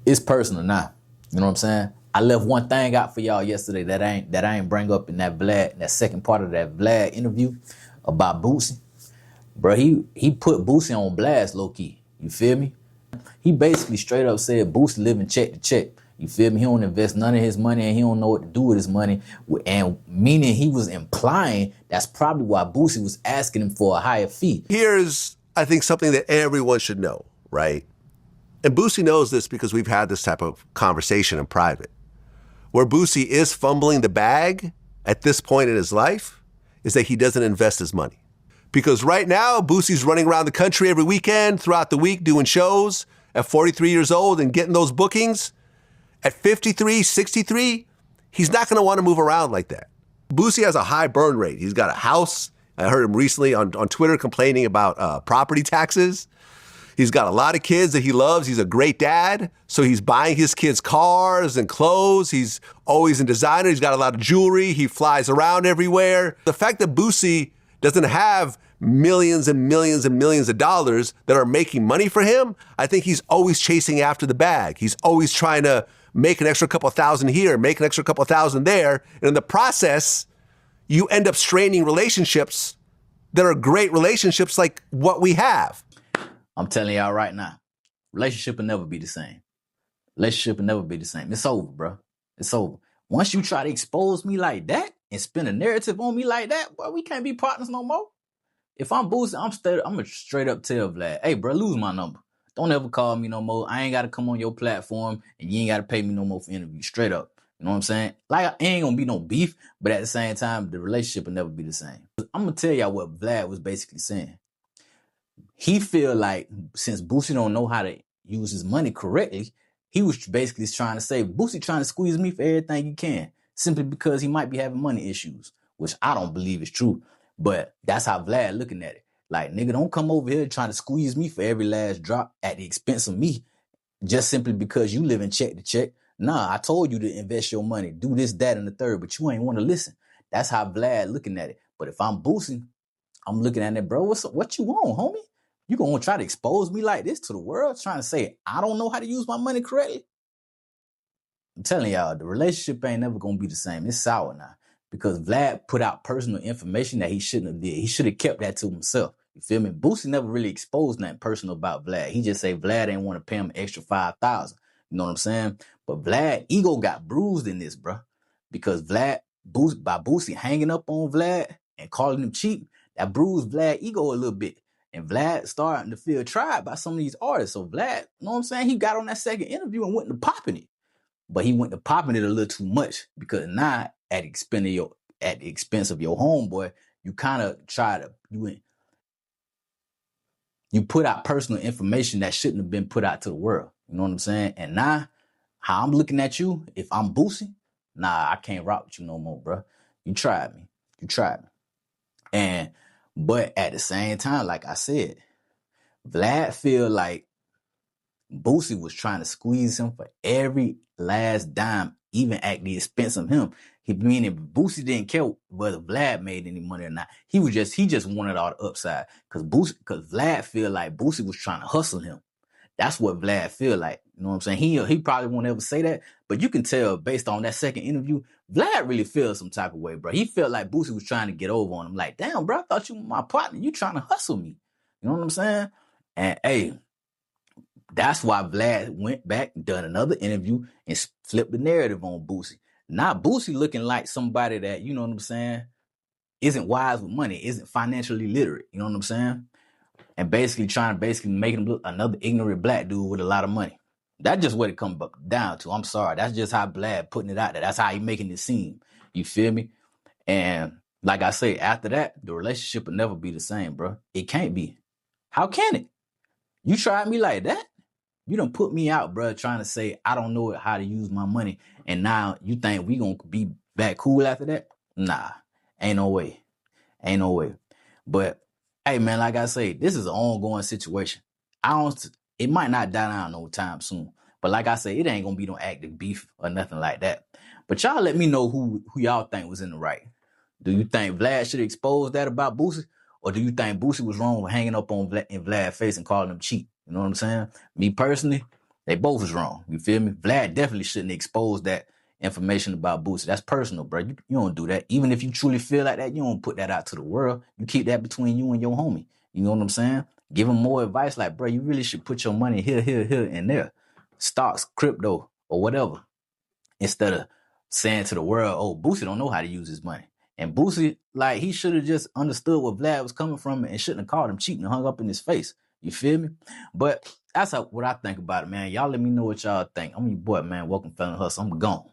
it's personal now. You know what I'm saying? I left one thing out for y'all yesterday that I ain't bring up in that second part of that Vlad interview about Boosie. Bro, he put Boosie on blast low key. You feel me? He basically straight up said Boosie living check to check. You feel me? He don't invest none of his money and he don't know what to do with his money. And meaning he was implying that's probably why Boosie was asking him for a higher fee. Here's, I think, something that everyone should know, right? And Boosie knows this because we've had this type of conversation in private. Where Boosie is fumbling the bag at this point in his life is that he doesn't invest his money. Because right now, Boosie's running around the country every weekend, throughout the week, doing shows at 43 years old and getting those bookings. At 53, 63, he's not going to want to move around like that. Boosie has a high burn rate. He's got a house. I heard him recently on Twitter complaining about property taxes. He's got a lot of kids that he loves. He's a great dad. So he's buying his kids cars and clothes. He's always in designer. He's got a lot of jewelry. He flies around everywhere. The fact that Boosie doesn't have millions and millions and millions of dollars that are making money for him, I think he's always chasing after the bag. He's always trying to make an extra couple thousand here, make an extra couple thousand there. And in the process, you end up straining relationships that are great relationships like what we have. I'm telling y'all right now, relationship will never be the same. Relationship will never be the same. It's over, bro. It's over. Once you try to expose me like that and spin a narrative on me like that, well, we can't be partners no more. If I'm Boosie, I'm going to straight up tell Vlad, hey, bro, lose my number. Don't ever call me no more. I ain't got to come on your platform and you ain't got to pay me no more for interviews. Straight up. You know what I'm saying? Like, it ain't going to be no beef, but at the same time, the relationship will never be the same. I'm going to tell y'all what Vlad was basically saying. He feel like since Boosie don't know how to use his money correctly, he was basically trying to say, Boosie trying to squeeze me for everything he can, simply because he might be having money issues, which I don't believe is true. But that's how Vlad looking at it. Like, nigga, don't come over here trying to squeeze me for every last drop at the expense of me, just simply because you live in check to check. Nah, I told you to invest your money, do this, that, and the third, but you ain't want to listen. That's how Vlad looking at it. But if I'm Boosie, I'm looking at it, bro, what you want, homie? You gonna try to expose me like this to the world, trying to say I don't know how to use my money correctly? I'm telling y'all, the relationship ain't never gonna be the same. It's sour now because Vlad put out personal information that he shouldn't have did. He should have kept that to himself. You feel me? Boosie never really exposed nothing personal about Vlad. He just say Vlad ain't want to pay him an extra $5,000. You know what I'm saying? But Vlad ego got bruised in this, bro, because by Boosie hanging up on Vlad and calling him cheap, that bruised Vlad ego a little bit. And Vlad starting to feel tried by some of these artists. So Vlad, you know what I'm saying? He got on that second interview and went to popping it. But he went to popping it a little too much because now at the expense of your homeboy, you kind of you put out personal information that shouldn't have been put out to the world. You know what I'm saying? And now, how I'm looking at you, if I'm Boosie, nah, I can't rock with you no more, bro. You tried me. But at the same time, like I said, Vlad feel like Boosie was trying to squeeze him for every last dime, even at the expense of him. Meaning Boosie didn't care whether Vlad made any money or not. He just wanted all the upside. Because Vlad feel like Boosie was trying to hustle him. That's what Vlad feel like. You know what I'm saying? He probably won't ever say that, but you can tell based on that second interview, Vlad really feels some type of way, bro. He felt like Boosie was trying to get over on him. Like, damn, bro, I thought you were my partner. You trying to hustle me. You know what I'm saying? And, hey, that's why Vlad went back, done another interview, and flipped the narrative on Boosie. Not Boosie looking like somebody that, you know what I'm saying, isn't wise with money, isn't financially literate. You know what I'm saying? And basically trying to make him look another ignorant black dude with a lot of money. That's just what it comes down to. I'm sorry. That's just how Vlad putting it out there. That's how he making it seem. You feel me? And like I say, after that, the relationship will never be the same, bro. It can't be. How can it? You tried me like that? You done put me out, bro, trying to say I don't know how to use my money. And now you think we gonna be back cool after that? Nah, ain't no way. Ain't no way. But hey, man, like I say, this is an ongoing situation. It might not die down no time soon. But like I say, it ain't gonna be no active beef or nothing like that. But y'all let me know who y'all think was in the right. Do you think Vlad should expose that about Boosie? Or do you think Boosie was wrong with hanging up on Vlad's face and calling him cheap? You know what I'm saying? Me personally, They both was wrong. You feel me? Vlad definitely shouldn't expose that information about Boosie. That's personal, bro. You don't do that. Even if you truly feel like that, you don't put that out to the world. You keep that between you and your homie. You know what I'm saying? Give him more advice like, bro, you really should put your money here, and there. Stocks, crypto, or whatever. Instead of saying to the world, oh, Boosie don't know how to use his money. And Boosie, like, he should have just understood where Vlad was coming from and shouldn't have called him cheating and hung up in his face. You feel me? But that's what I think about it, man. Y'all let me know what y'all think. I'm your boy, man. Welcome, Felon Hustle. I'm gone.